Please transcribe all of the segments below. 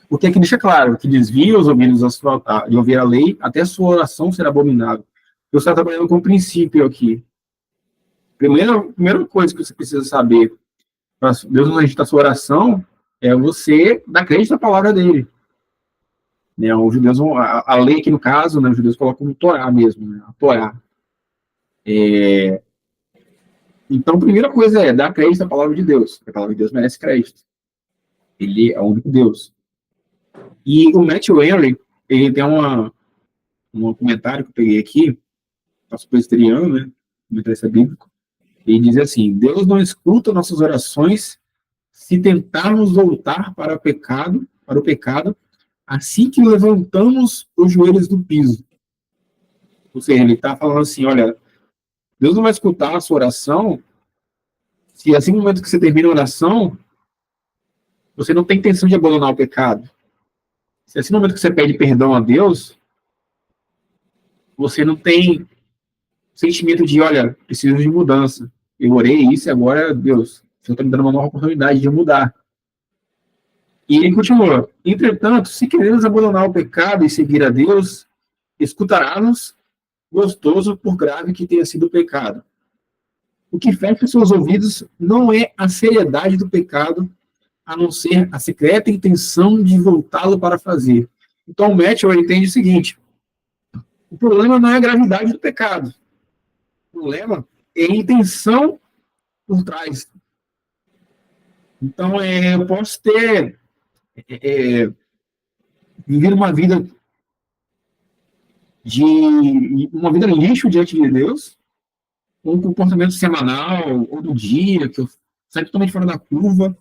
Porque aqui deixa claro que desvia os ouvidos de ouvir a lei, até sua oração será abominável. Você está trabalhando com um princípio aqui. Primeira coisa que você precisa saber para Deus não rejeitar a sua oração é você dar crédito à palavra dele. Né, os judeus vão, a lei aqui no caso, né, os judeus colocam como Torá mesmo, né, a Torá. Então, a primeira coisa é dar crédito à palavra de Deus. A palavra de Deus merece crédito. Ele é o único Deus. E o Matthew Henry, ele tem um comentário que eu peguei aqui, nosso presbiteriano, né, comentarista bíblico, ele diz assim: Deus não escuta nossas orações se tentarmos voltar para o pecado, assim que levantamos os joelhos do piso. Ou seja, ele está falando assim, olha, Deus não vai escutar a sua oração se assim no momento que você termina a oração, você não tem intenção de abandonar o pecado. Se assim no momento que você pede perdão a Deus, você não tem sentimento de, olha, preciso de mudança. Eu orei isso e agora, Deus, o Senhor está me dando uma nova oportunidade de mudar. E ele continua: entretanto, se queremos abandonar o pecado e seguir a Deus, escutará-nos, gostoso por grave que tenha sido o pecado. O que fecha seus ouvidos não é a seriedade do pecado, a não ser a secreta intenção de voltá-lo para fazer. Então, o Matthew entende o seguinte: o problema não é a gravidade do pecado. O problema é a intenção por trás. Então, eu posso ter viver uma vida lixo diante de Deus, um comportamento semanal ou do dia que eu saio totalmente fora da curva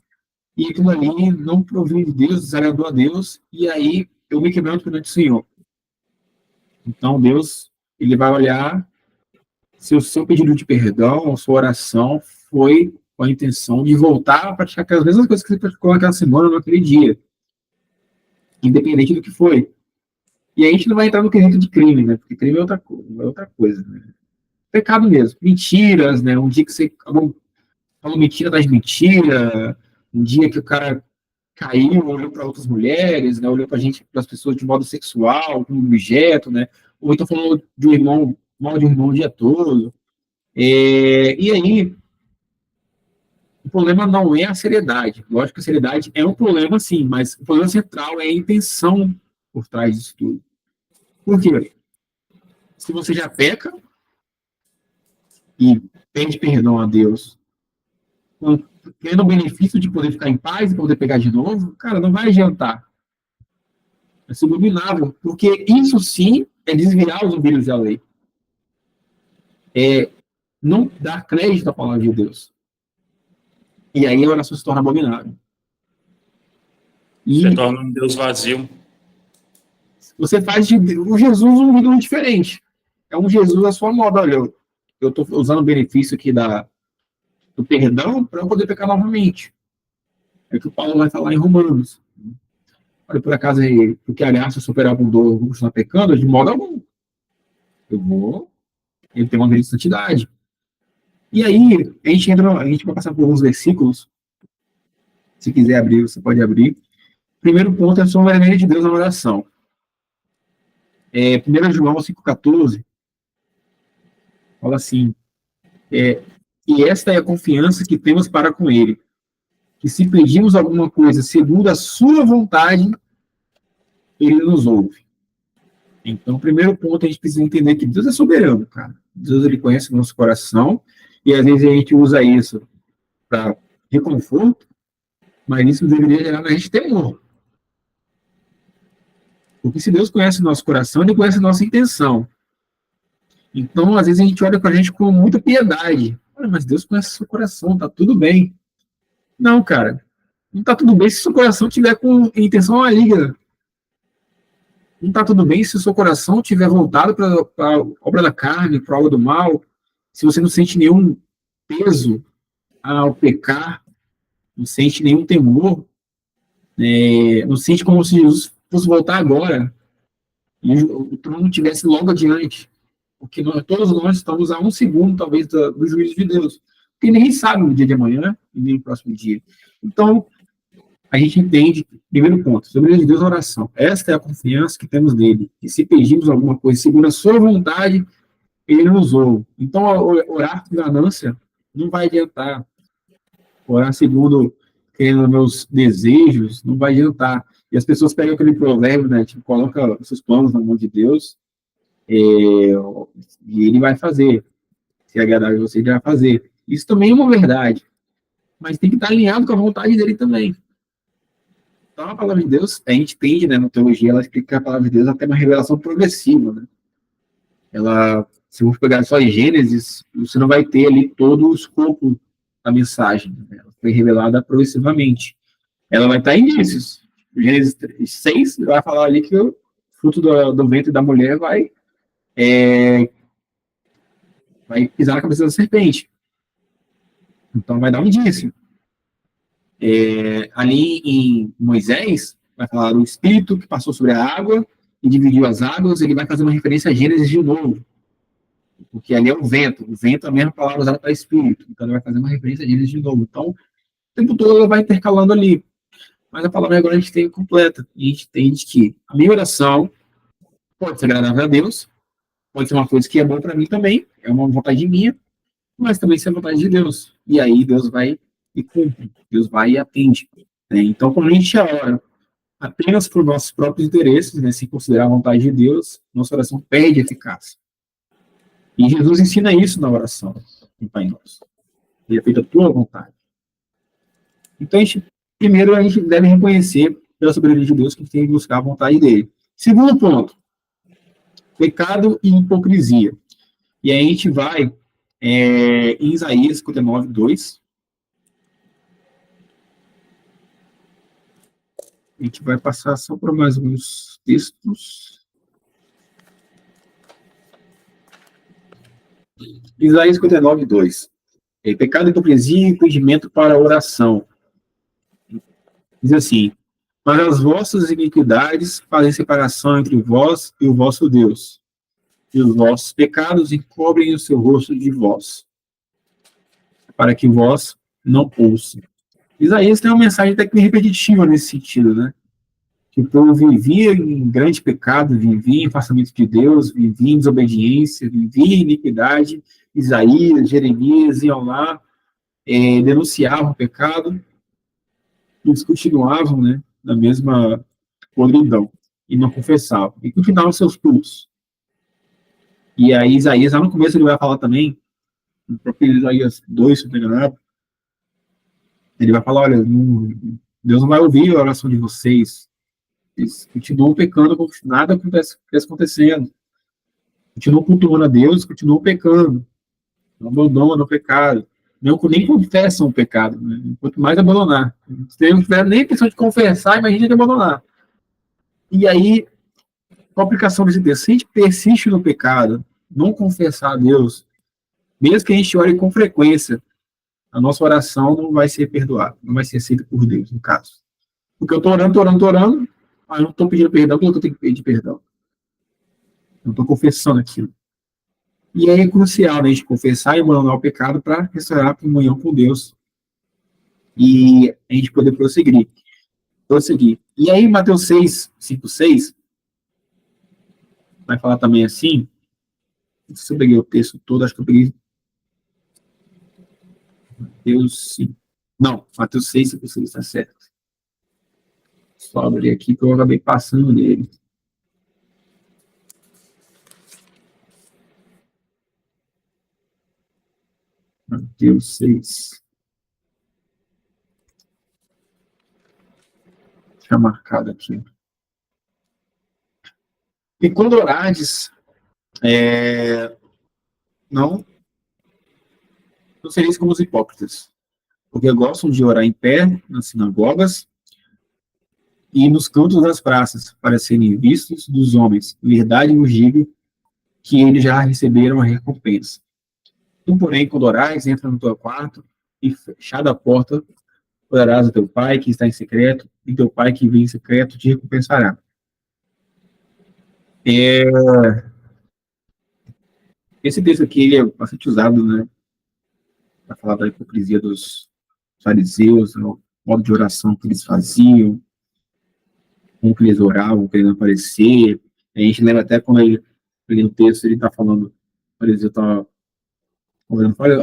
e aquilo ali não provém de Deus, desagradou a Deus, e aí eu me quebranto perante o Senhor. Então Deus, ele vai olhar se o seu pedido de perdão, a sua oração foi com a intenção de voltar a praticar aquelas mesmas coisas que você praticou naquela semana, naquele dia, independente do que foi. E aí a gente não vai entrar no quesito de crime, né? Porque crime é outra coisa, né? Pecado mesmo. Mentiras, né? Um dia que você falou mentira das mentiras, um dia que o cara caiu, olhou para outras mulheres, né? Olhou para as pessoas de modo sexual, como objeto, né? Ou então falou de um irmão, mal de um irmão o dia todo. E aí, o problema não é a seriedade. Lógico que a seriedade é um problema, sim, mas o problema central é a intenção por trás disso tudo. Por quê? Se você já peca e pede perdão a Deus, tendo o benefício de poder ficar em paz e poder pegar de novo, cara, não vai adiantar. É subliminável, porque isso sim é desviar os ouvidos da lei. É não dar crédito à palavra de Deus. E aí a oração se torna abominável. Você torna um Deus vazio. Você faz o Jesus um ídolo diferente. É um Jesus à sua moda. Olha, eu estou usando o benefício aqui do perdão para eu poder pecar novamente. É o que o Paulo vai falar em Romanos. Olha, por acaso, porque aliás, se eu superar com dor, eu vou continuar pecando, de modo algum. Ele tem uma vida de santidade. E aí, a gente vai passar por alguns versículos. Se quiser abrir, você pode abrir. Primeiro ponto é a soberania de Deus na oração. 1 João 5,14 fala assim: e esta é a confiança que temos para com Ele, que se pedimos alguma coisa segundo a sua vontade, Ele nos ouve. Então, o primeiro ponto, a gente precisa entender que Deus é soberano, cara. Deus, ele conhece o nosso coração, e às vezes a gente usa isso para reconforto, mas isso deveria gerar na gente temor. Porque se Deus conhece o nosso coração, ele conhece a nossa intenção. Então, às vezes a gente olha para a gente com muita piedade. Olha, mas Deus conhece o seu coração, tá tudo bem. Não, cara, não tá tudo bem se o seu coração tiver com intenção maligna. Não está tudo bem se o seu coração estiver voltado para a obra da carne, para a obra do mal, se você não sente nenhum peso ao pecar, não sente nenhum temor, não sente como se Jesus fosse voltar agora e o trono estivesse logo adiante, porque todos nós estamos a um segundo, talvez, do juízo de Deus, porque ninguém sabe o dia de amanhã e nem o próximo dia. Então, a gente entende, primeiro ponto, soberania de Deus na oração. Esta é a confiança que temos nele, que se pedirmos alguma coisa segundo a sua vontade, ele nos ouve. Então, orar com ganância não vai adiantar. Orar segundo querendo meus desejos não vai adiantar. E as pessoas pegam aquele provérbio, né? Tipo, coloca os seus planos na mão de Deus, e ele vai fazer. Se agradar a você, ele vai fazer. Isso também é uma verdade. Mas tem que estar alinhado com a vontade dele também. Então, a palavra de Deus, a gente entende, né, na teologia, ela explica que a palavra de Deus até uma revelação progressiva, né? Ela, se eu for pegar só em Gênesis, você não vai ter ali todo o escopo da mensagem. Né? Ela foi revelada progressivamente. Ela vai estar em indícios. Gênesis 6 vai falar ali que o fruto do ventre da mulher vai pisar na cabeça da serpente. Então vai dar um indício. Ali em Moisés, vai falar do Espírito que passou sobre a água e dividiu as águas, ele vai fazer uma referência a Gênesis de novo, porque ali é o vento é a mesma palavra usada para Espírito, então ele vai fazer uma referência a Gênesis de novo. Então, o tempo todo ele vai intercalando ali, mas a palavra agora a gente tem completa, e a gente entende que a minha oração pode ser agradável a Deus, pode ser uma coisa que é bom para mim também, é uma vontade minha, mas também ser a vontade de Deus, e aí Deus vai e cumpre, Deus vai e atende. Né? Então, quando a gente ora apenas por nossos próprios interesses, né, sem considerar a vontade de Deus, nossa oração perde eficácia. E Jesus ensina isso na oração em Pai Nosso. Ele é feito a tua vontade. Então, primeiro, a gente deve reconhecer pela soberania de Deus que a gente tem que buscar a vontade dele. Segundo ponto, pecado e hipocrisia. E aí a gente vai em Isaías 59, 2. A gente vai passar só por mais alguns textos. Isaías 59, 2. Pecado, hipocrisia e impedimento para a oração. Diz assim: mas as vossas iniquidades fazem separação entre vós e o vosso Deus, e os vossos pecados encobrem o seu rosto de vós, para que vós não ouçam. Isaías tem uma mensagem até que repetitiva nesse sentido, né? Que o povo vivia em grande pecado, vivia em afastamento de Deus, vivia em desobediência, vivia em iniquidade. Isaías, Jeremias iam lá, denunciavam o pecado, e eles continuavam, né, na mesma podridão, e não confessavam, e continuavam seus cultos. E aí Isaías, lá no começo, ele vai falar também, no próprio Isaías 2, se não me engano, ele vai falar, olha, Deus não vai ouvir a oração de vocês, eles continuam pecando, nada acontece acontecendo, continuam cultuando a Deus, continuam pecando, não abandonam o pecado, nem confessam o pecado, né? Quanto mais abandonar. Se não tiver nem a questão de confessar, imagina de abandonar. E aí, qual a aplicação desse texto? Se a gente persiste no pecado, não confessar a Deus, mesmo que a gente ore com frequência, a nossa oração não vai ser perdoada, não vai ser aceita por Deus, no caso. Porque eu estou orando, mas eu não estou pedindo perdão, porque eu tenho que pedir perdão. Eu estou confessando aquilo. E aí é crucial, né, a gente confessar e abandonar o pecado para restaurar a comunhão com Deus e a gente poder prosseguir. E aí, Mateus 6, 5, 6, vai falar também assim, não sei se eu peguei o texto todo, acho que eu peguei Mateus 5. Não, Mateus 6, 5, 6, está certo. Só abrir aqui que eu acabei passando nele. Mateus 6. Deixa marcado aqui. E quando orares, não sereis como os hipócritas, porque gostam de orar em pé nas sinagogas e nos cantos das praças, para serem vistos dos homens. Verdade vos digo que eles já receberam a recompensa. Tu, porém, quando orares, entra no teu quarto e, fechada a porta, orarás a teu pai que está em secreto, e teu pai que vem em secreto te recompensará. Esse texto aqui ele é bastante usado, né, para falar da hipocrisia dos fariseus, modo de oração que eles faziam, como que eles oravam, querendo aparecer. A gente lembra até quando ele no texto, ele está falando, por exemplo, tá,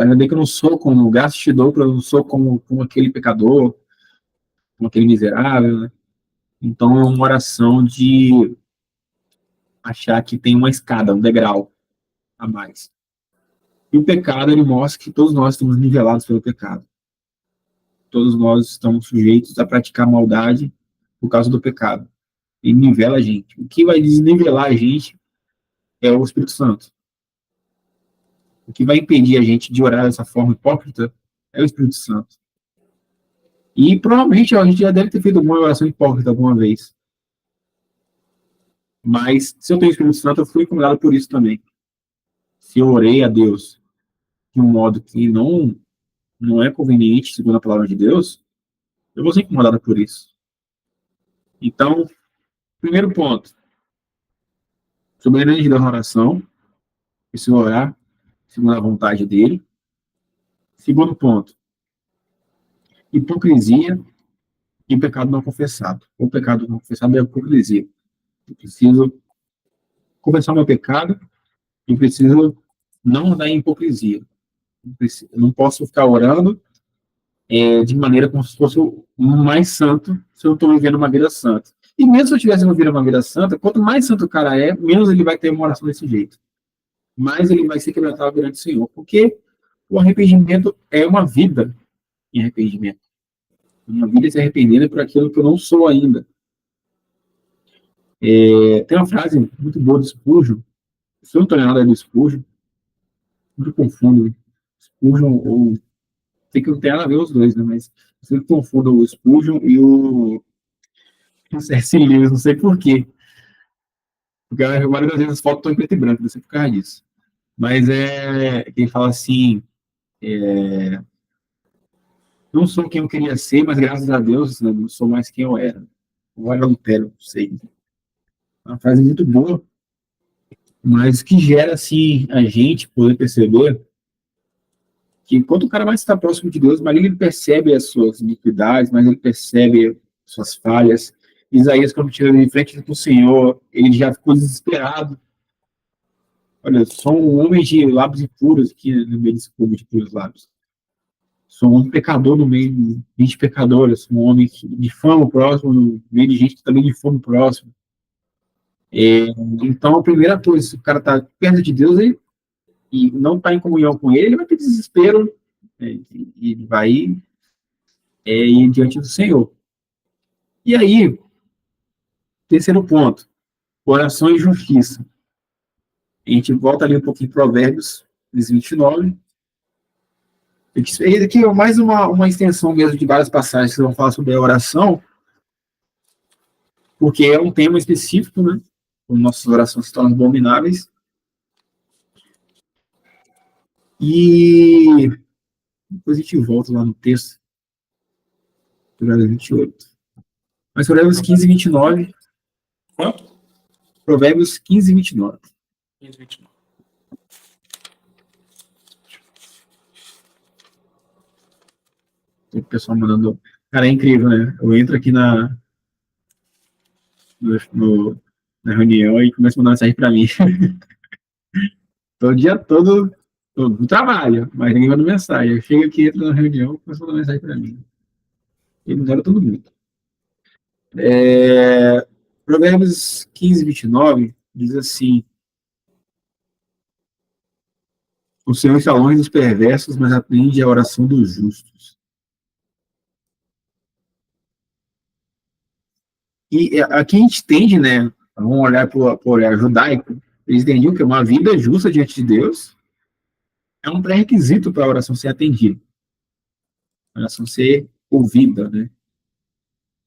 ainda bem que eu não sou como, graças te dou, eu não sou como aquele pecador, como aquele miserável, né? Então é uma oração de achar que tem uma escada, um degrau a mais. E o pecado, ele mostra que todos nós estamos nivelados pelo pecado. Todos nós estamos sujeitos a praticar maldade por causa do pecado. Ele nivela a gente. O que vai desnivelar a gente é o Espírito Santo. O que vai impedir a gente de orar dessa forma hipócrita é o Espírito Santo. E provavelmente a gente já deve ter feito uma oração hipócrita alguma vez. Mas se eu tenho o Espírito Santo, eu fui incomodado por isso também. Se eu orei a Deus de um modo que não é conveniente, segundo a palavra de Deus, eu vou ser incomodado por isso. Então, primeiro ponto, soberania de Deus na oração, preciso orar segundo a vontade dele. Segundo ponto, hipocrisia e pecado não confessado. O pecado não confessado é a hipocrisia. Eu preciso confessar meu pecado e preciso não andar em hipocrisia. Eu não posso ficar orando de maneira como se fosse o mais santo se eu estou vivendo uma vida santa. E mesmo se eu tivesse vivendo uma vida santa, quanto mais santo o cara é, menos ele vai ter uma oração desse jeito. Mais ele vai ser quebrantado perante o Senhor. Porque o arrependimento é uma vida em arrependimento. Uma vida se arrependendo por aquilo que eu não sou ainda. Tem uma frase muito boa do Spurgeon. Se eu não estou lembrado é do Spurgeon, muito confundo. Spurgeon ou... Sei que não tem nada a ver os dois, né? Mas eu sempre confundo o Spurgeon e o C.S. Lewis, não sei por quê. Porque a maioria das vezes as fotos estão em preto e branco, não sei por causa disso. Mas quem fala assim, não sou quem eu queria ser, mas graças a Deus, né, não sou mais quem eu era. Ou era Lutero, não sei. É uma frase muito boa, mas que gera, assim, a gente poder perceber que quanto o cara mais está próximo de Deus, mais ele percebe as suas iniquidades, mais ele percebe suas falhas. Isaías, quando chega em frente do Senhor, ele já ficou desesperado. Olha, sou um homem de lábios impuros aqui no meio desse povo de puros lábios. Sou um pecador no meio de gente pecadora. Sou um homem que difama o próximo, no meio de gente que também difama o próximo. Então, a primeira coisa, se o cara está perto de Deus e não está em comunhão com ele vai ter desespero, e ele vai ir diante do Senhor. E aí, terceiro ponto, oração e justiça. A gente volta ali um pouquinho em Provérbios 29. Esse aqui é mais uma extensão mesmo de várias passagens que vão falar sobre a oração, porque é um tema específico, né? Como nossas orações se tornam abomináveis. E depois a gente volta lá no texto. Provérbios 28. Mas Provérbios 15 e 29. Quanto? Provérbios 15 e 29. 15, 29. Tem o pessoal mandando. Cara, é incrível, né? Eu entro aqui na reunião e começo a mandar mensagem para mim. Todo dia todo no trabalho, mas ninguém manda mensagem. Eu chego aqui, entro na reunião e começo a mandar mensagem para mim. E não era todo mundo. Provérbios 15, 29 diz assim: o Senhor está longe dos perversos, mas atende a oração dos justos. E aqui a gente tende, né? Vamos olhar para o olhar judaico. Eles entendiam que uma vida justa diante de Deus é um pré-requisito para a oração ser atendida, a oração ser ouvida, né?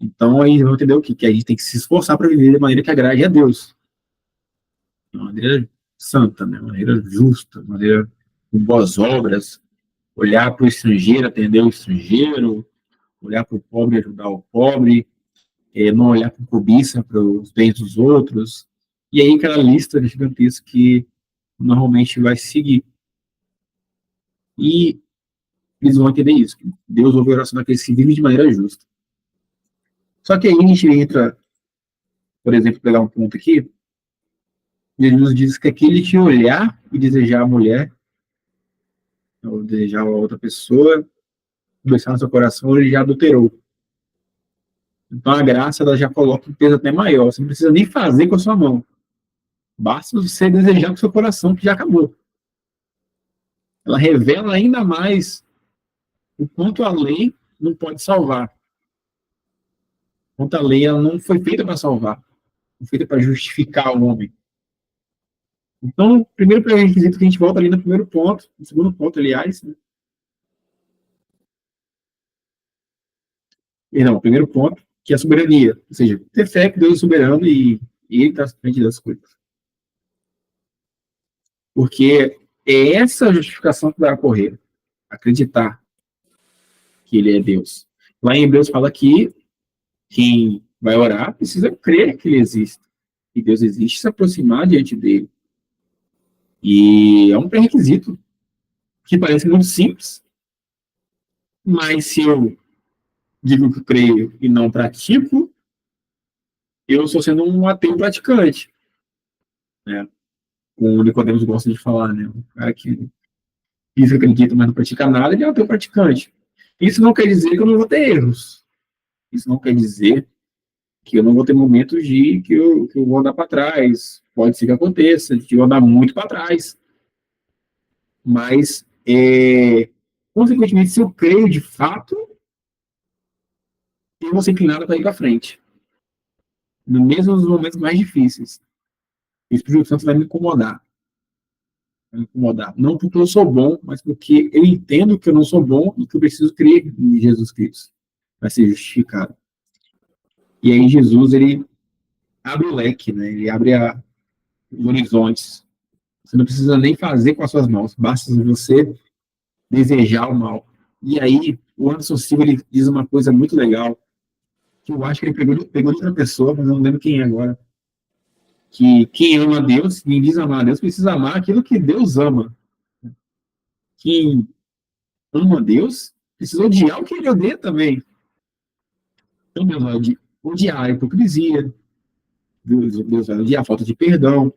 Então, aí vão entender o quê? Que a gente tem que se esforçar para viver de maneira que agrade a Deus. De maneira santa, né? De maneira justa, de maneira com boas obras, olhar para o estrangeiro, atender o estrangeiro, olhar para o pobre, ajudar o pobre, não olhar com cobiça para os bens dos outros. E aí aquela lista gigantesca que normalmente vai seguir. E eles vão entender isso, que Deus ouve a oração daqueles que vivem de maneira justa. Só que aí a gente entra, por exemplo, pegar um ponto aqui, Jesus diz que aquele que olhar e desejar a mulher, ou desejar a outra pessoa, começar no seu coração, ele já adulterou. Então a graça ela já coloca um peso até maior. Você não precisa nem fazer com a sua mão. Basta você desejar com o seu coração, que já acabou. Ela revela ainda mais o quanto a lei não pode salvar. O quanto a lei ela não foi feita para salvar. Foi feita para justificar o homem. Então, o primeiro pré-requisito que a gente volta ali no primeiro ponto, no segundo ponto, aliás, né? Não, o primeiro ponto, que é a soberania. Ou seja, ter fé que Deus é soberano e ele está à frente das coisas. Porque é essa justificação que vai ocorrer. Acreditar que ele é Deus. Lá em Hebreus fala que quem vai orar precisa crer que ele existe. Que Deus existe, se aproximar diante dele. E é um pré-requisito que parece muito simples, mas se eu digo que creio e não pratico, eu estou sendo um ateu praticante. Né? Como o Nicodemus gosta de falar, né? O cara que diz que acredita, mas não pratica nada, ele é um ateu praticante. Isso não quer dizer que eu não vou ter erros. Isso não quer dizer que eu não vou ter momentos de que eu vou andar para trás. Pode ser que aconteça, de eu andar muito para trás. Mas, consequentemente, se eu creio de fato, eu vou ser inclinado para ir para frente. No mesmo nos momentos mais difíceis. O Espírito Santo vai me incomodar. Vai me incomodar. Não porque eu sou bom, mas porque eu entendo que eu não sou bom e que eu preciso crer em Jesus Cristo para ser justificado. E aí Jesus, ele abre o leque, né? Ele abre os horizontes. Você não precisa nem fazer com as suas mãos, basta você desejar o mal. E aí, o Anderson Silva ele diz uma coisa muito legal, que eu acho que ele pegou de outra pessoa, mas eu não lembro quem é agora. Que quem ama a Deus, quem diz amar a Deus, precisa amar aquilo que Deus ama. Quem ama a Deus precisa odiar o que ele odeia também. Então, Deus vai odiar a hipocrisia, Deus vai odiar a falta de perdão,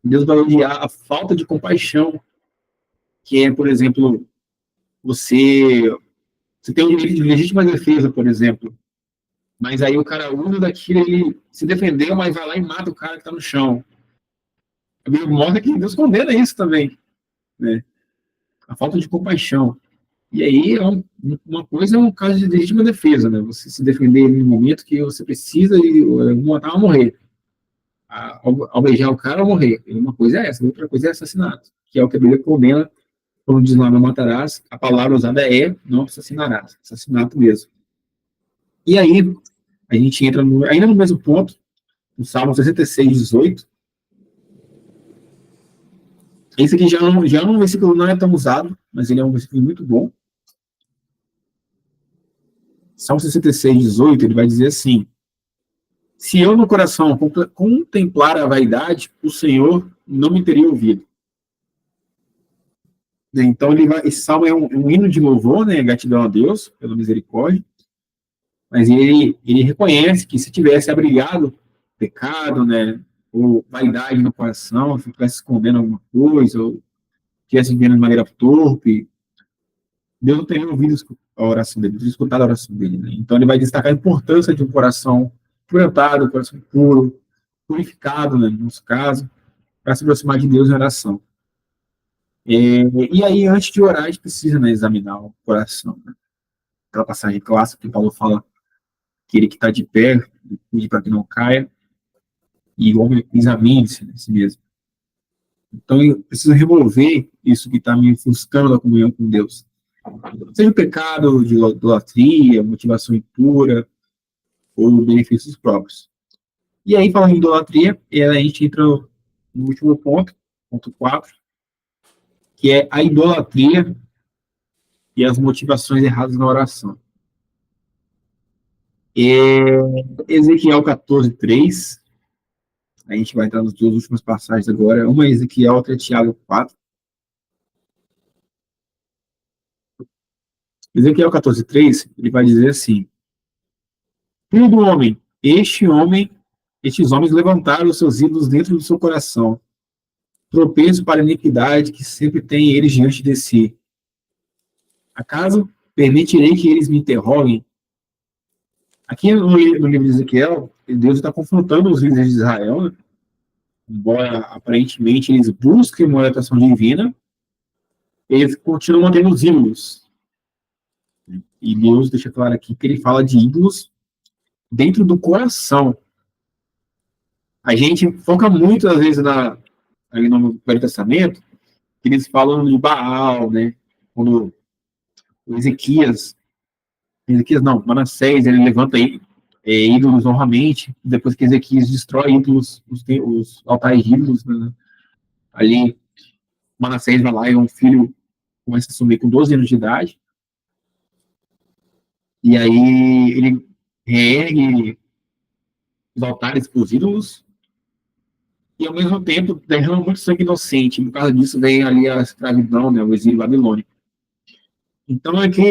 Deus vai odiar a falta de compaixão, que é, por exemplo, você, você tem um direito de legítima defesa, por exemplo, mas aí o cara usa daquilo, ele se defendeu, mas vai lá e mata o cara que está no chão. A Bíblia mostra que Deus condena isso também, né? A falta de compaixão. E aí, uma coisa é um caso de legítima defesa, né? Você se defender no momento que você precisa e matar ou morrer. Ao beijar o cara, ou morrer. Uma coisa é essa, outra coisa é assassinato, que é o que a Bíblia condena, quando diz lá, não matarás, a palavra usada é não assassinarás, assassinato mesmo. E aí, a gente entra ainda no mesmo ponto, no Salmo 66, 18. Esse aqui já é um versículo não é tão usado, mas ele é um versículo muito bom. Salmo 66, 18, ele vai dizer assim: se eu no coração contemplar a vaidade, o Senhor não me teria ouvido. Então, esse salmo é um hino de louvor, né? Gratidão a Deus pela misericórdia. Mas ele reconhece que se tivesse abrigado pecado, né? Ou vaidade no coração, se estivesse escondendo alguma coisa, ou estivesse vivendo de maneira torpe, Deus não teria ouvido a oração dele, teria escutado a oração dele. Né? Então, ele vai destacar a importância de um coração quebrantado, um coração puro, purificado, né, no nosso caso, para se aproximar de Deus em oração. E aí, antes de orar, a gente precisa, né, examinar o coração. Né? Aquela passagem clássica que Paulo fala que ele que está de pé, cuide para que não caia, e o homem examine-se a si mesmo. Então, eu preciso remover isso que está me ofuscando da comunhão com Deus. Seja o pecado de idolatria, motivação impura, ou benefícios próprios. E aí, falando em idolatria, a gente entra no último ponto, ponto 4, que é a idolatria e as motivações erradas na oração. Ezequiel 14:3, a gente vai entrar nas duas últimas passagens agora, uma é Ezequiel, outra é Tiago 4. Ezequiel 14:3, ele vai dizer assim: Filho do homem, estes homens levantaram os seus ídolos dentro do seu coração, tropeço para a iniquidade que sempre tem eles diante de si. Acaso permitirei que eles me interroguem? Aqui no livro de Ezequiel, Deus está confrontando os líderes de Israel, né? Embora aparentemente eles busquem uma orientação divina, eles continuam mantendo os ídolos. E Deus deixa claro aqui que ele fala de ídolos dentro do coração. A gente foca muito, às vezes, ali no Velho Testamento, que eles falam de Baal, né? Quando Manassés, ele levanta ídolos novamente, depois que Ezequias destrói ídolos, os altares de ídolos, né? Ali, Manassés vai lá e um filho começa a assumir com 12 anos de idade, e aí ele reergue os altares para os ídolos, e ao mesmo tempo derrama muito sangue inocente. Por causa disso vem ali a escravidão, né, o exílio babilônico. Então é que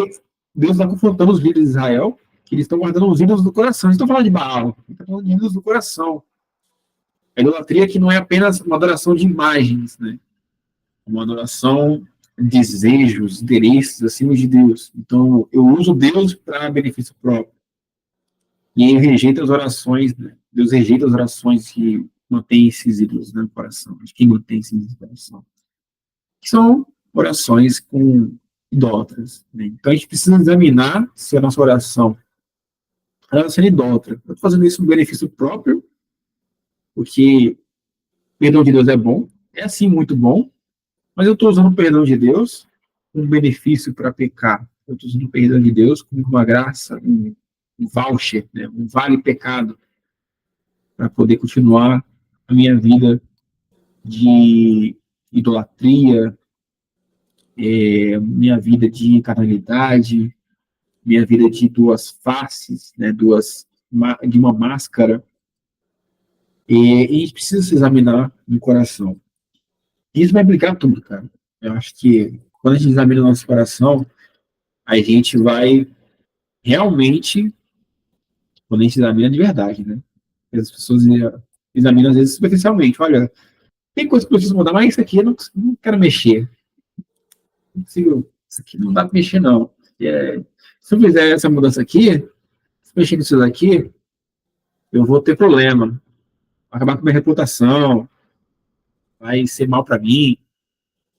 Deus está confrontando os líderes de Israel, que eles estão guardando os ídolos do coração. Eles estão falando de Baal, eles estão falando de ídolos do coração. A idolatria que não é apenas uma adoração de imagens, né? Uma adoração de desejos, interesses acima de Deus. Então eu uso Deus para benefício próprio. E ele rejeita as orações, né? Deus rejeita as orações que mantém esses ídolos no coração, de quem mantém esses ídolos no coração. Que são orações com idólatras, né? Então a gente precisa examinar se a nossa oração está sendo idólatra. Eu estou fazendo isso no benefício próprio, porque o perdão de Deus é bom, é assim muito bom, mas eu estou usando o perdão de Deus como benefício para pecar. Eu estou usando o perdão de Deus como uma graça, um voucher, né? Um vale pecado, para poder continuar a minha vida de idolatria, minha vida de carnalidade, minha vida de duas faces, né, de uma máscara. E a gente precisa se examinar no coração. Isso vai implicar tudo, cara. Eu acho que quando a gente examina o nosso coração, a gente vai realmente, quando a gente examina de verdade, né? As pessoas examinam às vezes superficialmente. Olha, tem coisa que eu preciso mudar, mas isso aqui eu não quero mexer. Não consigo, isso aqui não dá para mexer, não. Se eu fizer essa mudança aqui, se eu mexer com isso daqui, eu vou ter problema. Vai acabar com a minha reputação, vai ser mal para mim,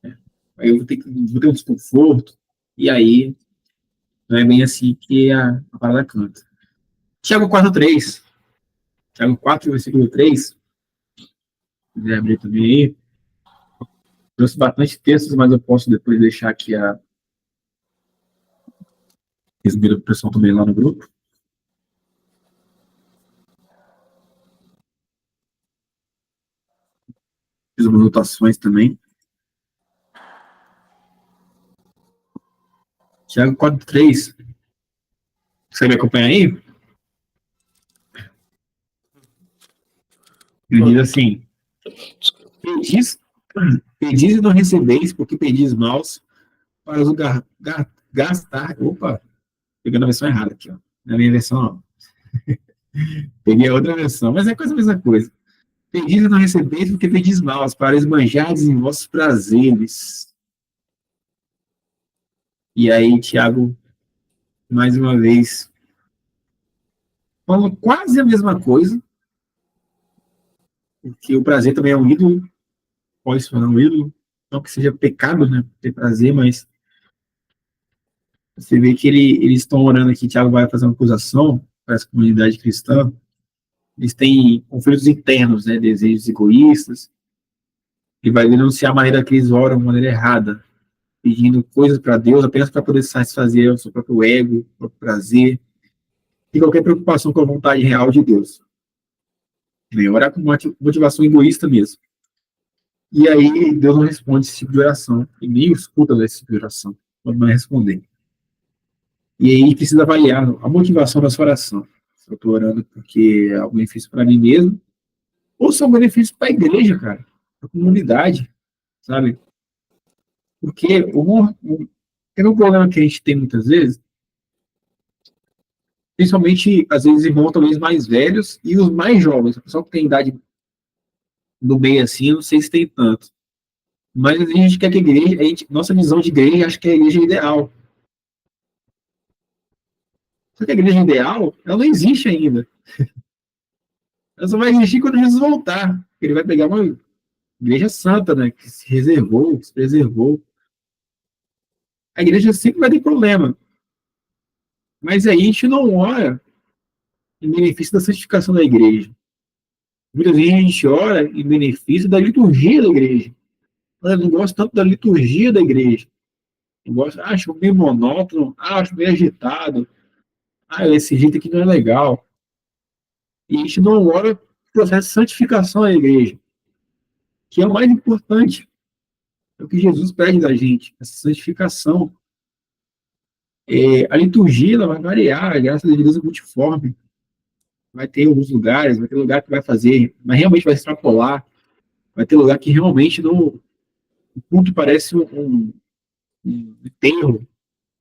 né? Aí eu vou ter um desconforto, e aí não é bem assim que a parada canta. Tiago 4:3. Tiago 4, versículo 3. Se quiser abrir também aí. Trouxe bastante textos, mas eu posso depois deixar aqui resumida para o pessoal também lá no grupo. Fiz umas anotações também. Tiago 4:3. Você me acompanha aí? Ele diz assim: pedis e não recebeis, porque pedis maus para os gastar. Opa, pegando a versão errada aqui, ó. Não é a minha versão, não. Peguei a outra versão, mas é quase a mesma coisa. Pedis e não recebeis, porque pedis maus para esbanjardes em vossos prazeres. E aí, Tiago, mais uma vez, fala quase a mesma coisa, porque o prazer também é um ídolo, pode se tornar um ídolo, não que seja pecado, né, ter prazer, mas você vê que eles estão orando aqui, Tiago vai fazer uma acusação para essa comunidade cristã, eles têm conflitos internos, né, desejos egoístas, e vai denunciar a maneira que eles oram, de maneira errada, pedindo coisas para Deus apenas para poder satisfazer o seu próprio ego, o próprio prazer, e qualquer preocupação com a vontade real de Deus. Orar com uma motivação egoísta mesmo. E aí Deus não responde esse tipo de oração, e nem escuta esse tipo de oração, quando não responder. E aí a gente precisa avaliar a motivação da sua oração. Se eu estou orando porque é algum benefício para mim mesmo, ou se é um benefício para a igreja, cara, para a comunidade, sabe? Porque É um problema que a gente tem muitas vezes, principalmente, às vezes, irmãos talvez mais velhos e os mais jovens. O pessoal que tem idade do bem assim, eu não sei se tem tanto. Mas a gente quer que a igreja, nossa visão de igreja, acho que é a igreja ideal. Só que a igreja ideal, ela não existe ainda. Ela só vai existir quando Jesus voltar. Ele vai pegar uma igreja santa, né? Que se reservou, que se preservou. A igreja sempre vai ter problema. Mas aí a gente não ora em benefício da santificação da igreja. Muitas vezes a gente ora em benefício da liturgia da igreja. Eu não gosto tanto da liturgia da igreja. Eu gosto, acho meio monótono, acho meio agitado. Esse jeito aqui não é legal. E a gente não ora no processo de santificação da igreja, que é o mais importante. É o que Jesus pede da gente, essa santificação. A liturgia ela vai variar, a graça de Deus é multiforme. Vai ter alguns lugares, vai ter lugar que vai fazer, mas realmente vai extrapolar. Vai ter lugar que realmente não, o culto parece um enterro.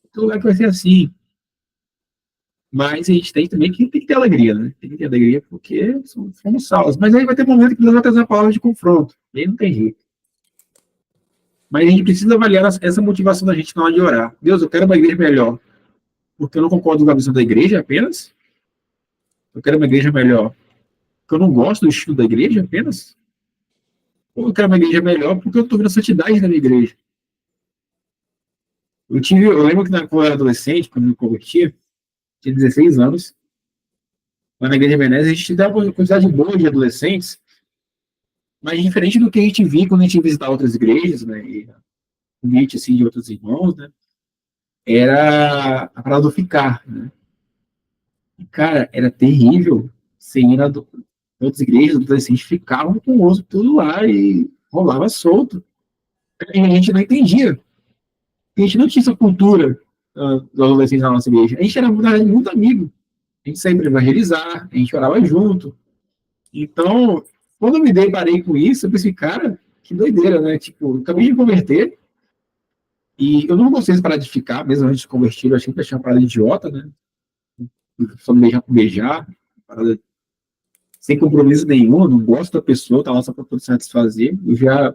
Vai ter lugar que vai ser assim. Mas a gente tem também que tem que ter alegria, né? Tem que ter alegria porque somos salvos. Mas aí vai ter momento que Deus vai trazer a palavra de confronto. E aí não tem jeito. Mas a gente precisa avaliar essa motivação da gente na hora de orar. Deus, eu quero uma igreja melhor. Porque eu não concordo com a visão da igreja apenas. Eu quero uma igreja melhor porque eu não gosto do estilo da igreja apenas. Ou eu quero uma igreja melhor porque eu estou vendo a santidade da minha igreja. Eu lembro que quando eu era adolescente, quando eu me converti, tinha 16 anos, lá na igreja Veneza, a gente dava uma quantidade boa de adolescentes, mas diferente do que a gente via quando a gente visitava outras igrejas, né, e convite assim, de outros irmãos, né, era a parada do ficar, né. E, cara, era terrível. Você ia na outras igrejas, os adolescentes ficavam com o osso tudo lá e rolava solto. E a gente não entendia. A gente não tinha essa cultura dos adolescentes na nossa igreja. A gente era, na verdade, muito amigo. A gente sempre evangelizar, a gente orava junto. Então, quando eu me deparei com isso, eu pensei, cara, que doideira, né? Tipo, eu acabei de converter e eu não gostei de parar de ficar, mesmo antes de converter, eu achei que achei uma parada idiota, né? Só beijar por beijar, parada sem compromisso nenhum, não gosto da pessoa, tá lá só pra poder satisfazer. Já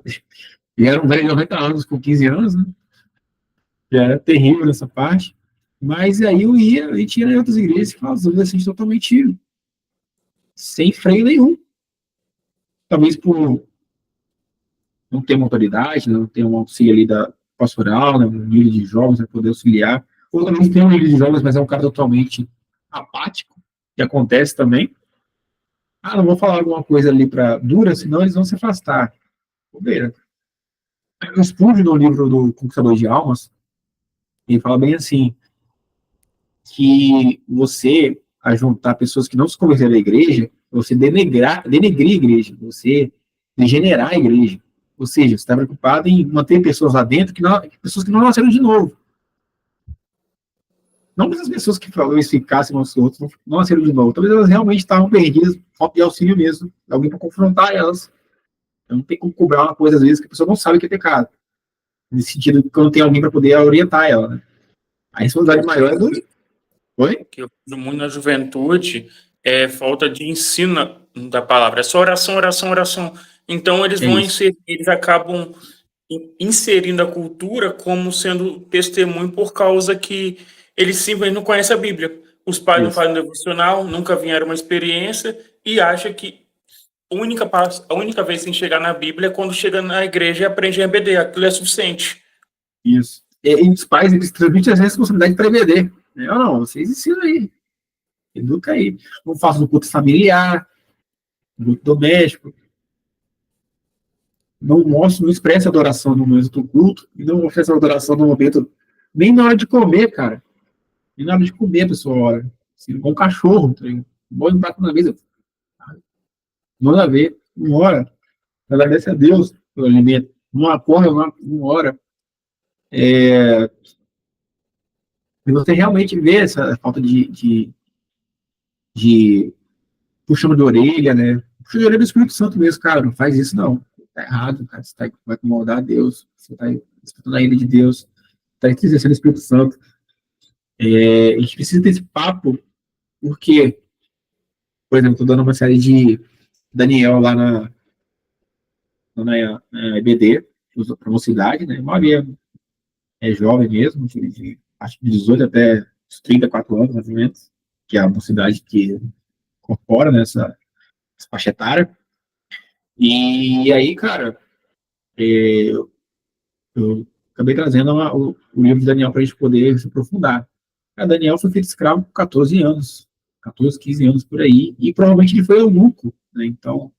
era um velho de 90 anos, com 15 anos, né? Já era terrível nessa parte. Mas aí eu ia, e tinha outras igrejas que falavam, os adolescentes totalmente sem freio nenhum. Talvez por não ter uma autoridade, não ter um auxílio ali da pastoral, né, um líder de jovens para poder auxiliar. Ou também tem um líder de jovens, mas é um cara totalmente apático, que acontece também. Não vou falar alguma coisa ali para dura, senão eles vão se afastar. Bobeira. Eu Spurgeon, no livro do Conquistador de Almas, ele fala bem assim, que você, a juntar pessoas que não se converteram à igreja, você denegrir a igreja, você degenerar a igreja. Ou seja, você está preocupado em manter pessoas lá dentro, pessoas que não nasceram de novo. Não que as pessoas que talvez ficassem uns outros não nasceram de novo. Talvez elas realmente estavam perdidas, falta de auxílio mesmo. Alguém para confrontar elas. Não tem como cobrar uma coisa, às vezes, que a pessoa não sabe que é pecado. Nesse sentido, que não tem alguém para poder orientar ela, né? A responsabilidade maior é do... Oi? Que eu vejo muito na juventude é falta de ensino da palavra. É só oração, oração, oração. Então eles vão inserir, eles acabam inserindo a cultura como sendo testemunho por causa que eles simplesmente não conhecem a Bíblia. Os pais não fazem devocional, nunca vieram uma experiência e acham que a única vez que chegar na Bíblia é quando chega na igreja e aprende a EBD. Aquilo é suficiente. Isso. E os pais, eles transmitem a responsabilidade para EBD. Não, vocês ensinam aí. Educa aí. Não faço no culto familiar, no culto doméstico. Não mostro, não expresso adoração no momento do culto, e não ofereço adoração no momento, nem na hora de comer, cara. Nem na hora de comer, a pessoa ora. Assim, igual um cachorro, tá ligado? Bom um prato na mesa. Nada a ver, uma hora. Agradece a Deus pelo alimento. Não acorda, uma hora. E você realmente vê essa falta de puxão de orelha, né? Puxão de orelha do Espírito Santo mesmo, cara. Não faz isso, não. Tá errado, cara. Você vai incomodar a Deus. Você tá disputando a ira de Deus. está entristecendo o Espírito Santo. A gente precisa ter esse papo, porque, por exemplo, estou dando uma série de Daniel lá na EBD, para mocidade, né? A maioria é jovem mesmo, acho que de 18 até os 34 anos, mais ou menos, que é a mocidade que incorpora nessa faixa etária. E aí, cara, eu acabei trazendo o livro de Daniel para a gente poder se aprofundar. Daniel foi feito escravo por 14 anos, 14, 15 anos por aí, e provavelmente ele foi eunuco, né? Então,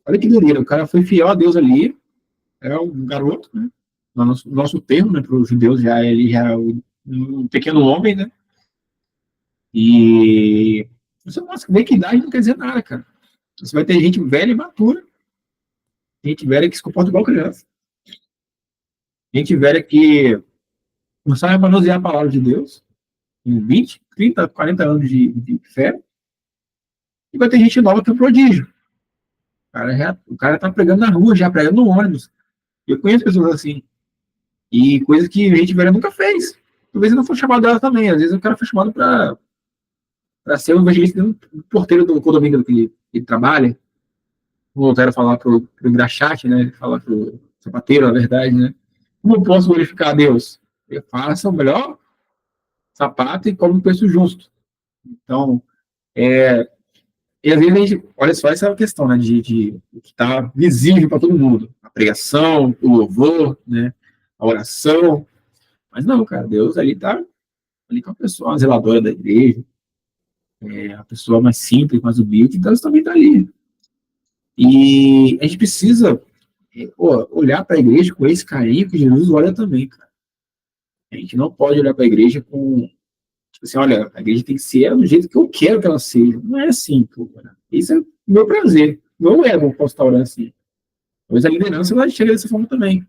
olha que doideira, o cara foi fiel a Deus ali, é um garoto, né? Nosso termo, né, para os judeus, ele já é um pequeno homem, né? E você vê que idade não quer dizer nada, cara. Você vai ter gente velha e matura, gente velha que se comporta igual criança, gente velha que não sabe manusear a palavra de Deus, com 20, 30, 40 anos de fé, e vai ter gente nova que é prodígio. O cara tá pregando na rua, já pregando no ônibus. Eu conheço pessoas assim. E coisas que a gente velha nunca fez. Talvez ele não foi chamado dela também. Às vezes o cara foi chamado para ser o evangelista do porteiro do condomínio que ele trabalha. Voltaram a falar pro engraxate, né? Falar pro sapateiro, na verdade, né? Como eu posso glorificar a Deus? Eu faço o melhor sapato e cobro um preço justo. Então, e às vezes a gente, olha só essa questão, né, de que está visível para todo mundo. A pregação, o louvor, né, a oração. Mas não, cara, Deus ali está ali com a pessoa, a zeladora da igreja, a pessoa mais simples, mais humilde, Deus também está ali. E a gente precisa olhar para a igreja com esse carinho que Jesus olha também, cara. A gente não pode olhar para a igreja com, tipo assim, olha, a igreja tem que ser do jeito que eu quero que ela seja. Não é assim, pô, cara. Isso é o meu prazer. Não é, vou postar orando assim. Talvez a liderança ela chega dessa forma também.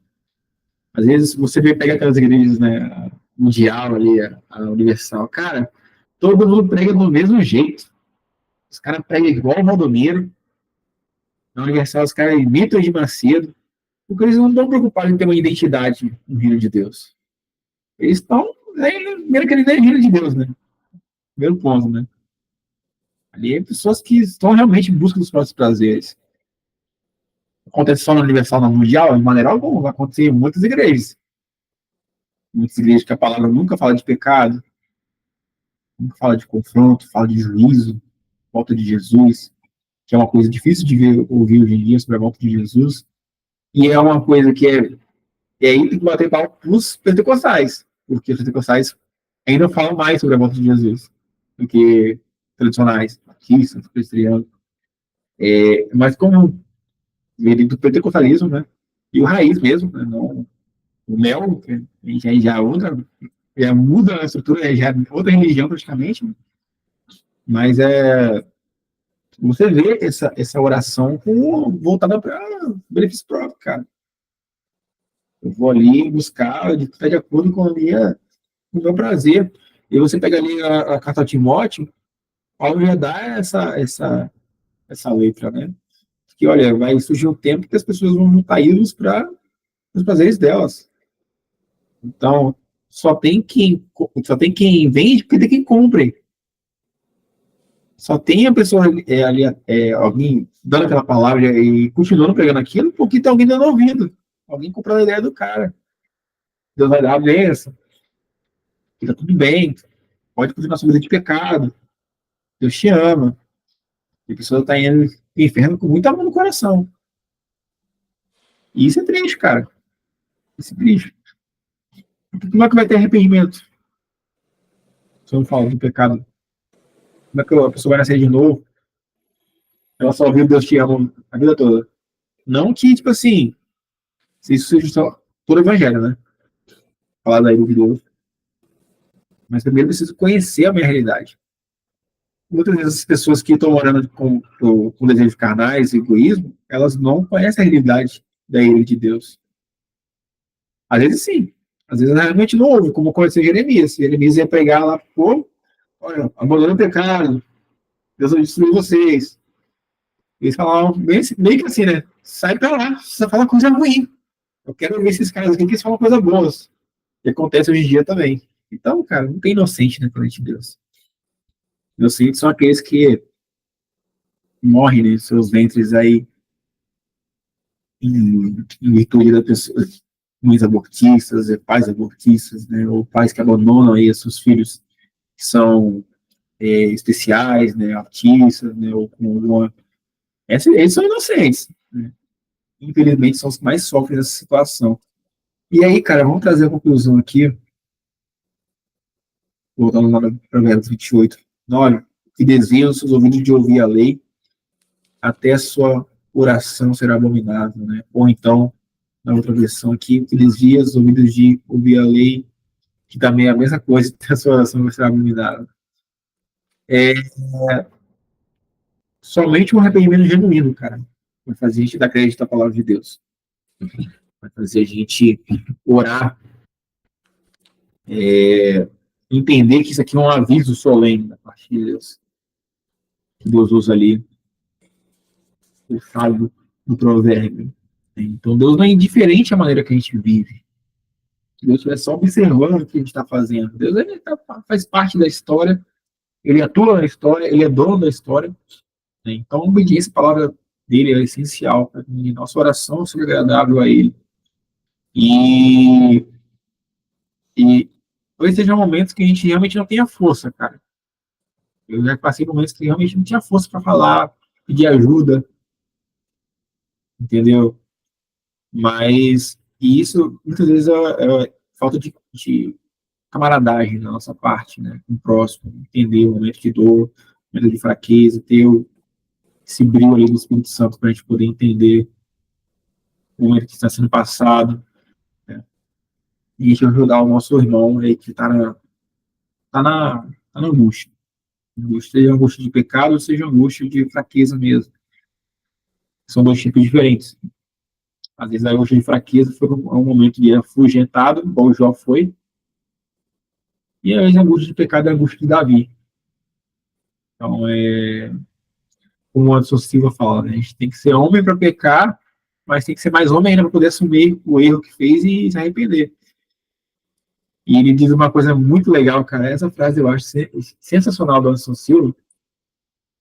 Às vezes você pega aquelas igrejas, né, a mundial ali, a universal, cara, todo mundo prega do mesmo jeito. Os caras pregam igual o Valdomiro. Na universal, os caras imitam de Macedo, porque eles não estão preocupados em ter uma identidade no reino de Deus. Eles estão, primeiro que ele nem é reino de Deus, né? Primeiro ponto, né? Ali é pessoas que estão realmente em busca dos próprios prazeres. Acontece só no universal, no mundial, de maneira alguma, vai acontecer em muitas igrejas. Muitas igrejas que a palavra nunca fala de pecado, nunca fala de confronto, fala de juízo, volta de Jesus, que é uma coisa difícil de ouvir hoje em dia sobre a volta de Jesus. E é uma coisa que e aí tem que bater pau pros pentecostais, porque os pentecostais ainda falam mais sobre a volta de Jesus do que tradicionais, batistas, presbiterianos. Mas como veio do pentecostalismo, né? E o raiz mesmo, né? Não, o mel, já outra, já muda a estrutura, já é outra religião praticamente, né? Mas você vê essa oração voltada para benefício próprio, cara. Eu vou ali buscar, de acordo com o meu prazer. E você pega ali a carta de Timóteo, Paulo já dá essa letra, né? Que, olha, vai surgir um tempo que as pessoas vão juntar ídolos para os prazeres delas. Então, só tem quem vende, porque tem quem compre. Só tem a pessoa ali, alguém dando aquela palavra e continuando pregando aquilo, porque tem alguém dando ouvido. Alguém comprando a ideia do cara. Deus vai dar a bênção. Fica tudo bem. Pode continuar sua vida de pecado. Deus te ama. E a pessoa está indo pro inferno com muito amor no coração. E isso é triste, cara. Isso é triste. Como é que vai ter arrependimento? Se eu não falo do pecado. Como é que a pessoa vai nascer de novo? Ela só ouviu Deus te ama a vida toda. Não que, tipo assim, se isso seja só todo o evangelho, né? Falar da ira de Deus. Mas primeiro eu preciso conhecer a minha realidade. Muitas vezes as pessoas que estão morando com desejos carnais e egoísmo, elas não conhecem a realidade da ira de Deus. Às vezes sim. Às vezes realmente não ouve, como aconteceu em Jeremias. Jeremias ia pregar lá, pô, olha, abandona o pecado, Deus vai destruir vocês. Eles falavam meio que assim, né? Sai pra lá, você fala coisa ruim. Eu quero ver esses caras aqui que eles falam coisas boas. que acontece hoje em dia também. Então, cara, não tem inocente, né, perante Deus. Inocentes são aqueles que morrem, né, seus ventres aí em virtude da pessoa, mães abortistas, pais abortistas, né, ou pais que abandonam aí seus filhos que são especiais, né, autistas, né, ou com alguma... Eles são inocentes, né? Infelizmente são os que mais sofrem dessa situação. E aí, cara, vamos trazer a conclusão aqui, voltando lá para Provérbios 28, 9, que desviam seus ouvidos de ouvir a lei, até a sua oração será abominável, né? Ou então, na outra versão aqui, que desvia os ouvidos de ouvir a lei, que também é a mesma coisa, até a sua oração será abominável. Somente um arrependimento genuíno, cara, vai fazer a gente dar crédito à palavra de Deus. Vai fazer a gente orar, entender que isso aqui é um aviso solene da parte de Deus. Que Deus usa ali o sábio do provérbio. Então, Deus não é indiferente à maneira que a gente vive. Deus estiver só observando o que a gente está fazendo. Deus faz parte da história, ele atua na história, ele é dono da história. Né? Então, a obediência à palavra dele é essencial para que nossa oração seja agradável a ele. E talvez sejam momentos que a gente realmente não tenha força, cara. Eu já passei momentos que realmente não tinha força para falar, pedir ajuda, entendeu? Mas isso, muitas vezes, é falta de camaradagem da nossa parte, né? Com o próximo, entender o momento de dor, o momento de fraqueza, ter esse brilho ali do Espírito Santo para a gente poder entender o momento que está sendo passado, né? E a gente ajudar o nosso irmão aí que está na angústia. Seja angústia de pecado, seja angústia de fraqueza mesmo. São dois tipos diferentes. Às vezes a angústia de fraqueza foi um momento de afugentado, igual o Jó foi, e às vezes a angústia de pecado é a angústia de Davi. Então, como o Anderson Silva fala, né? A gente tem que ser homem para pecar, mas tem que ser mais homem ainda para poder assumir o erro que fez e se arrepender. E ele diz uma coisa muito legal, cara. Essa frase eu acho sensacional do Anderson Silva, o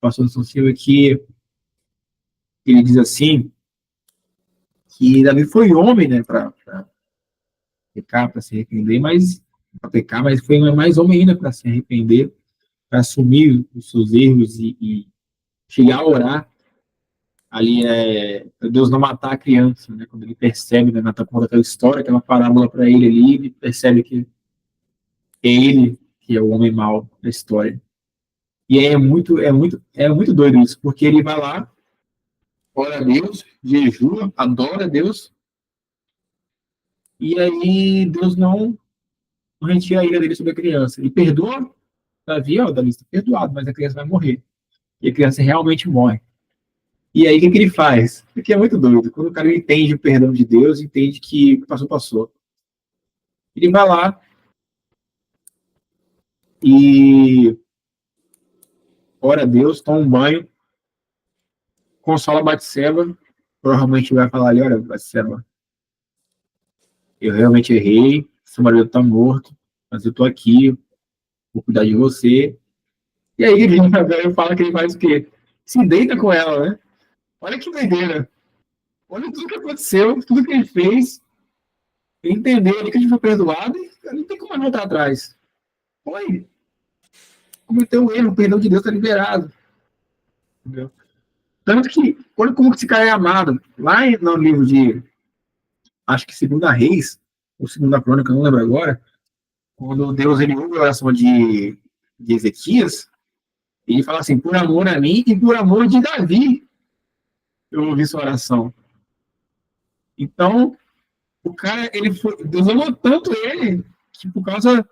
pastor Anderson Silva, que ele diz assim, que Davi foi homem, né, para pecar, para se arrepender, mas para pecar, mas foi mais homem ainda para se arrepender, para assumir os seus erros e chegar a orar ali, para Deus não matar a criança, né, quando ele percebe, né, Natan conta aquela história, aquela parábola para ele ali, ele percebe que é ele que é o homem mau da história. E aí é muito doido isso, porque ele vai lá, ora a Deus, jejua, adora a Deus, e aí Deus não retira a ira dele sobre a criança. E perdoa Davi, Davi está perdoado, mas a criança vai morrer. E a criança realmente morre. E aí o que ele faz? Porque é muito doido. Quando o cara entende o perdão de Deus, entende que passou. Ele vai lá e ora a Deus, toma um banho, consola Batseba, provavelmente vai falar ali, olha, Batseba, eu realmente errei, seu marido está morto, mas eu estou aqui, vou cuidar de você. E aí ele fala que ele faz o quê? Se deita com ela, né? Olha que doideira. Olha tudo que aconteceu, tudo que ele fez. Ele entendeu ali que ele foi perdoado e não tem como voltar atrás. Foi. Cometeu um erro, o perdão de Deus está liberado. Entendeu? Tanto que, olha como esse cara é amado. Lá no livro de, acho que Segunda Reis, ou Segunda Crônica, não lembro agora, quando Deus ele ouve a oração de Ezequias, ele fala assim, por amor a mim e por amor de Davi, eu ouvi sua oração. Então, o cara, Deus amou tanto ele, que por causa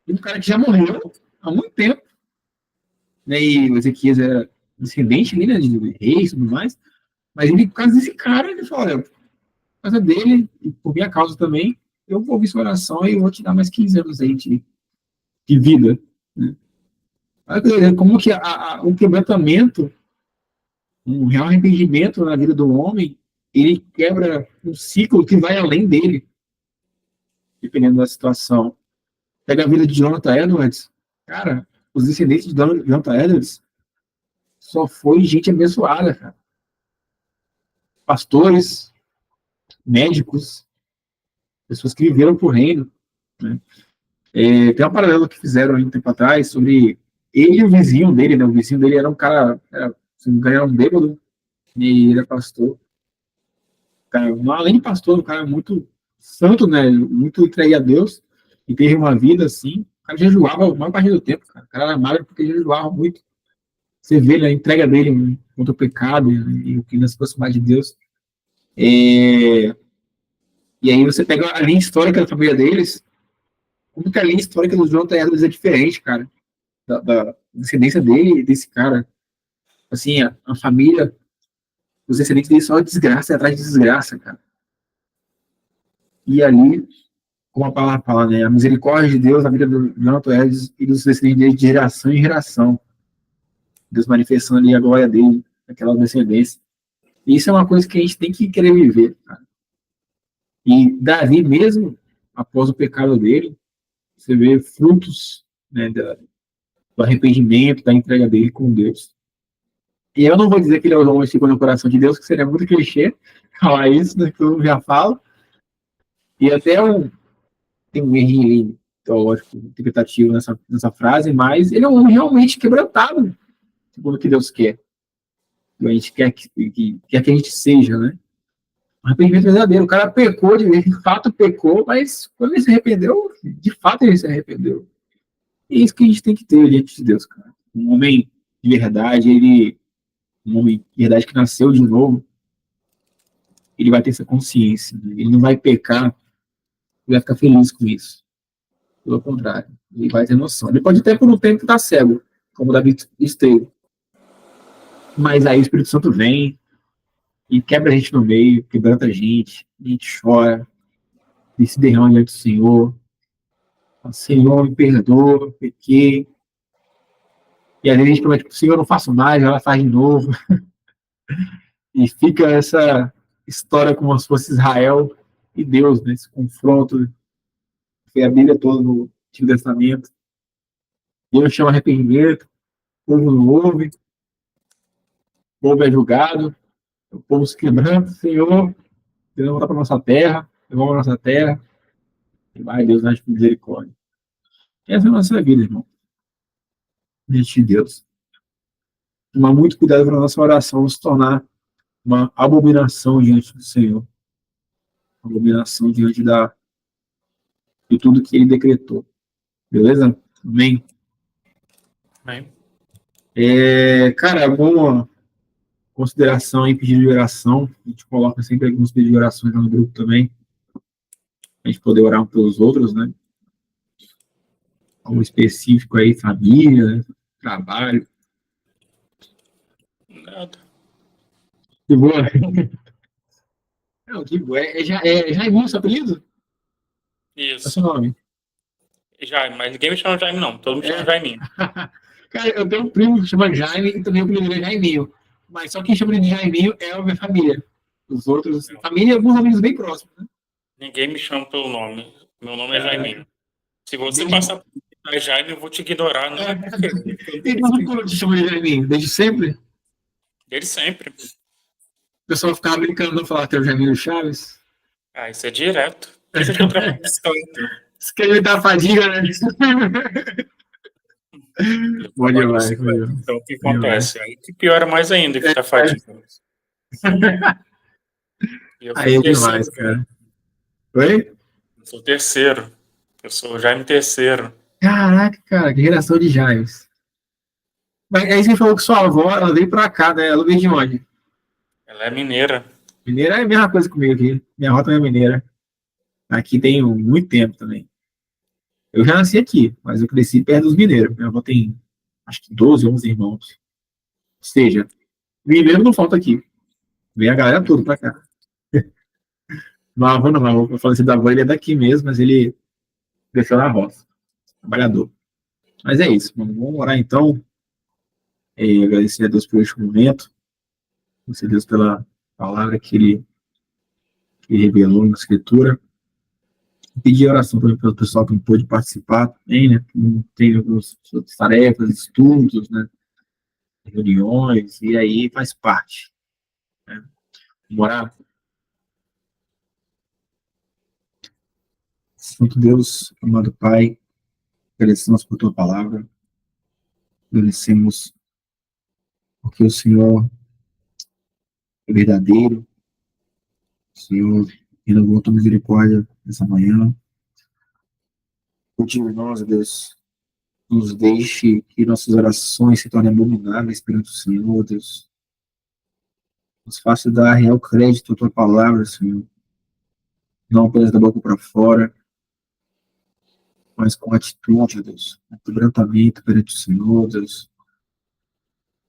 de um cara que já morreu há muito tempo, né, e o Ezequias era descendente ali, né, de reis e tudo mais, mas ele, por causa desse cara, ele falou, olha, por causa dele, e por minha causa também, eu vou ouvir sua oração e eu vou te dar mais 15 anos aí de vida, né. Olha como que o quebrantamento, um real arrependimento na vida do homem, ele quebra um ciclo que vai além dele. dependendo da situação. Pega a vida de Jonathan Edwards, cara, os descendentes de Jonathan Edwards só foi gente abençoada, cara. Pastores, médicos, pessoas que viveram pro reino, né? Tem uma paralela que fizeram aí um tempo atrás sobre ele e o vizinho dele, né? O vizinho dele era um cara, se não me engano, era um bêbado, e ele era pastor. Cara, além de pastor, um cara muito santo, né? Muito entregue a Deus, e teve uma vida assim. O cara jejuava a maior parte do tempo, cara. O cara era magro porque jejuava muito. Você vê, né, a entrega dele contra o pecado e o que nos aproximar de Deus. E aí você pega a linha histórica da família deles, como que a linha histórica do Jonathan Edwards é diferente, cara, da descendência dele e desse cara. Assim, a família, os descendentes dele só desgraça atrás de desgraça, cara. E ali, como a palavra fala, né, a misericórdia de Deus na vida do Jonathan Edwards e dos descendentes dele de geração em geração. Deus manifestando ali a glória dele, aquela descendência. E isso é uma coisa que a gente tem que querer viver, cara. E Davi, mesmo após o pecado dele, você vê frutos, né, do arrependimento, da entrega dele com Deus. E eu não vou dizer que ele é o homem que ficou no coração de Deus, que seria muito clichê falar isso, né, que eu já falo. E até tem um erro teológico, interpretativo nessa frase, mas ele é um homem realmente quebrantado, segundo o que Deus quer. A gente quer que a gente seja, né? Um arrependimento verdadeiro. O cara pecou, de fato pecou, mas quando ele se arrependeu, de fato ele se arrependeu. E é isso que a gente tem que ter diante de Deus, cara. Um homem de verdade, um homem de verdade que nasceu de novo, ele vai ter essa consciência. Né? Ele não vai pecar, ele vai ficar feliz com isso. Pelo contrário, ele vai ter noção. Ele pode até por um tempo estar cego, como Davi esteve. Mas aí o Espírito Santo vem e quebra a gente no meio, quebranta a gente chora, e se derrama diante do Senhor. Fala, Senhor, me perdoa, pequei. E às vezes a gente promete para o Senhor, não faço mais, ela faz de novo. E fica essa história como se fosse Israel e Deus, né? Esse confronto. Foi a Bíblia toda no Antigo Testamento. Deus chama arrependimento, o povo não ouve, o povo é julgado, o povo se quebranta, Senhor, querendo voltar para nossa terra, devolve a nossa terra, e vai Deus nas misericórdia. Essa é a nossa vida, irmão. Diante de Deus. Tomar muito cuidado para a nossa oração não se tornar uma abominação diante do Senhor. Uma abominação diante de tudo que Ele decretou. Beleza? Amém? Amém. Cara, alguma consideração aí, pedido de oração. A gente coloca sempre alguns pedidos de orações lá no grupo também. A gente poder orar uns pelos outros, né? Algo específico aí, família, trabalho. Nada. Que boa. Não, que boa. Jaime, seu apelido? É Isso. seu nome? Jaime, mas ninguém me chama Jaime, não. Todo mundo chama Jaiminho. Cara, eu tenho um primo que chama Jaime e também o apelido é Jaiminho. Mas só quem chama ele de Jaiminho é a minha família. Os outros, família e alguns amigos bem próximos, né? Ninguém me chama pelo nome. Meu nome é Jaiminho. Se você Desde... passar por Jaime, eu vou te ignorar. Não é porque... Então, como te chama de Jaiminho? Desde sempre? Desde sempre. O pessoal ficava brincando, não falar que é o Jaiminho Chaves. Ah, isso é direto. Isso é de outra posição, então. Isso quer evitar a fadiga, né? Bom demais. Então, o que acontece? Aí que piora mais ainda que tá fadiga. Aí é demais, cara. Oi? Eu sou o terceiro. Eu sou o Jaime terceiro. Caraca, cara, que geração de Jaimes. Mas aí você falou que sua avó, ela veio pra cá, né? Ela veio de onde? Ela é mineira. Mineira é a mesma coisa comigo aqui. Minha avó também é mineira. Aqui tem muito tempo também. Eu já nasci aqui, mas eu cresci perto dos mineiros. Minha avó tem, acho que 12, 11 irmãos. Ou seja, mineiro não falta aqui. Vem a galera toda pra cá. Meu avô não, eu falei assim, da avó, ele é daqui mesmo, mas ele cresceu na roça. Trabalhador. Mas é isso, mano. Vamos orar então. Agradecer a Deus por este momento. Agradecer a Deus pela palavra que ele revelou na Escritura. Pedir oração pelo pessoal que não pôde participar também, né? Que não teve suas tarefas, estudos, né? Reuniões, e aí faz parte, né? Morar. Santo Deus, amado Pai, agradecemos por tua palavra, agradecemos porque o Senhor é verdadeiro, o Senhor renovou tua misericórdia nessa manhã. Continue nós, Deus, nos deixe que nossas orações se tornem abomináveis perante o Senhor, Deus. Nos faça dar real crédito à tua palavra, Senhor. Não apenas da boca para fora, mas com atitude, Deus. Com quebrantamento perante o Senhor, Deus.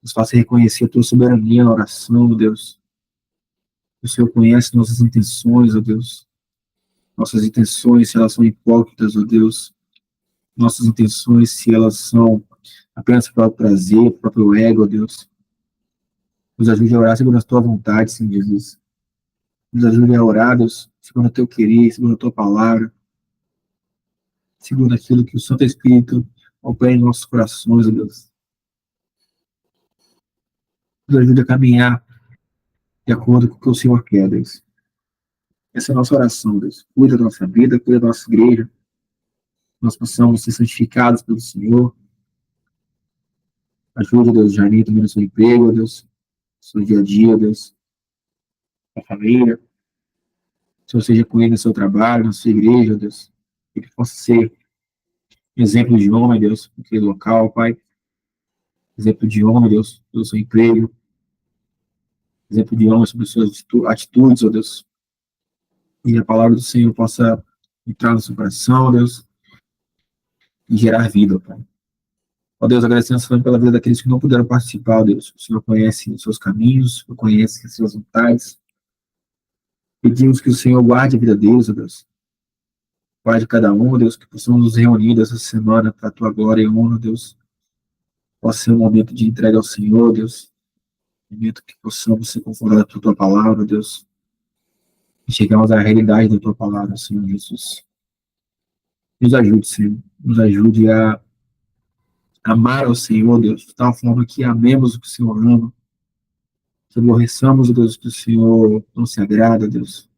Nos faça reconhecer a tua soberania na oração, Deus. O Senhor conhece nossas intenções, ó Deus. Nossas intenções, se elas são hipócritas, ó Deus. Nossas intenções, se elas são apenas para o prazer, para o próprio ego, ó Deus. Nos ajude a orar segundo a tua vontade, Senhor Jesus. Nos ajude a orar, Deus, segundo o teu querer, segundo a tua palavra, segundo aquilo que o Santo Espírito opera em nossos corações, ó Deus. Nos ajude a caminhar de acordo com o que o Senhor quer, Deus. Essa é a nossa oração, Deus. Cuida da nossa vida, cuida da nossa igreja. Nós possamos ser santificados pelo Senhor. Ajude, Deus, Jair também no seu emprego, Deus, no seu dia a dia, Deus, a família. Que o Senhor seja com ele no seu trabalho, na sua igreja, Deus. Que ele possa ser exemplo de homem, Deus, naquele local, Pai. Exemplo de homem, Deus, pelo seu emprego. Exemplo de homem sobre suas atitudes, ó Deus. E a palavra do Senhor possa entrar no seu coração, Deus, e gerar vida, Pai. Ó Deus, agradecemos também pela vida daqueles que não puderam participar, ó Deus. O Senhor conhece os seus caminhos, o Senhor conhece as suas vontades. Pedimos que o Senhor guarde a vida deles, ó Deus. Guarde cada um, ó Deus, que possamos nos reunir essa semana para a tua glória e honra, ó Deus. Possa ser um momento de entrega ao Senhor, ó Deus. Um momento que possamos ser confortados por tua palavra, ó Deus. E chegarmos à realidade da tua palavra, Senhor Jesus. Nos ajude, Senhor. Nos ajude a amar ao Senhor, Deus, de tal forma que amemos o que o Senhor ama. Que aborreçamos, Deus, que o Senhor não se agrada, Deus.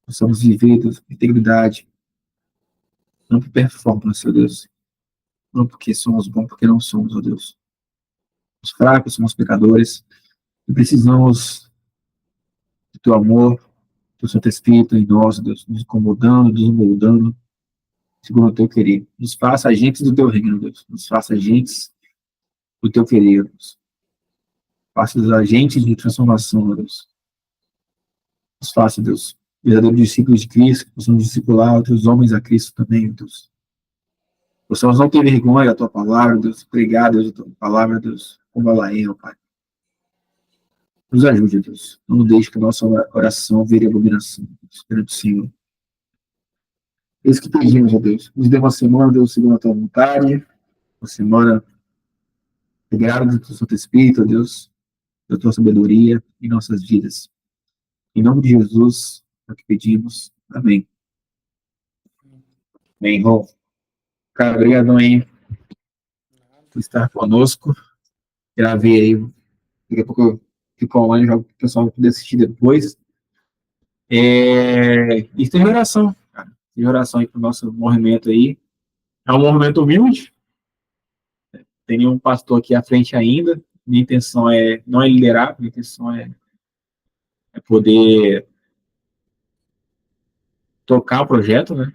Possamos viver, Deus, com integridade. Não por performance, ó Deus. Não porque somos bons, porque não somos, ó Deus. Somos fracos, somos pecadores. E precisamos do teu amor, do Santo Espírito em nós, Deus, nos incomodando, nos moldando, segundo o teu querer. Nos faça agentes do teu reino, Deus. Nos faça agentes do teu querer, Deus. Faça os agentes de transformação, ó Deus. Nos faça, Deus, verdadeiros discípulos de Cristo, que possamos discipular outros homens a Cristo também, ó Deus. Possamos não ter vergonha da tua palavra, Deus, pregar, Deus, a tua palavra, Deus, como ela é, ó Pai. Nos ajude, Deus. Não deixe que a nossa oração vire abominação, perante o Senhor. É isso que pedimos, ó Deus. Nos dê uma semana, Deus, segundo a tua vontade, uma semana integrada do teu Santo Espírito, ó Deus, da tua sabedoria em nossas vidas. Em nome de Jesus, é o que pedimos. Amém. Amém, irmão. Cara, obrigadão aí por estar conosco. Gravei aí. Daqui a pouco eu fico online, já o pessoal vai poder assistir depois. E tem oração, cara. Tem oração aí pro nosso movimento aí. É um movimento humilde. Tem nenhum pastor aqui à frente ainda. Minha intenção não é liderar, minha intenção é poder tocar o projeto, né?